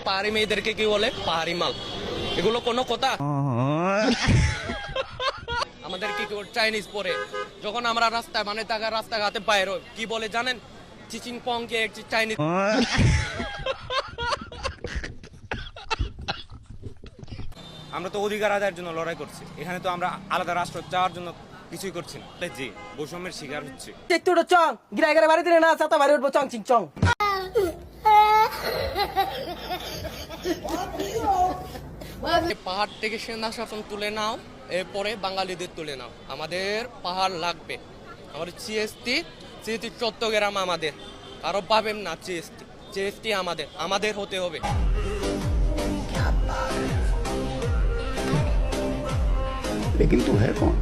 পাহাড়ি মেয়েদেরকে কি বলে? পাহাড়ি মাল। এগুলো কোনো কথা? আমাদের কি চাইনিজ পরে যখন আমরা রাস্তায় মানে রাস্তাঘাটে বাইর হই, কি বলে জানেন? চিচিং পং কে চাইনিজ। আমরা তো অধিকার আদায়ের জন্য লড়াই করছি, এখানে তো আমরা আলাদা রাষ্ট্র চাওয়ার জন্য কিছুই করছি না। জি, বৈষম্যের শিকার হচ্ছে। একটু চং গিরা গিরা বাড়ি দিলে না ছাতা বাড়ি উঠবো চং চিং চং। পাহাড় থেকে সেনা শাসন তুলে নাও, এরপরে বাঙালিদের তুলে নাও। আমাদের পাহাড় লাগবে। আমাদের জিএসটি চট্টগ্রাম আমাদের, কারো পাবেন না। জিএসটি আমাদের হতে হবে। लेकिन तू है कौन?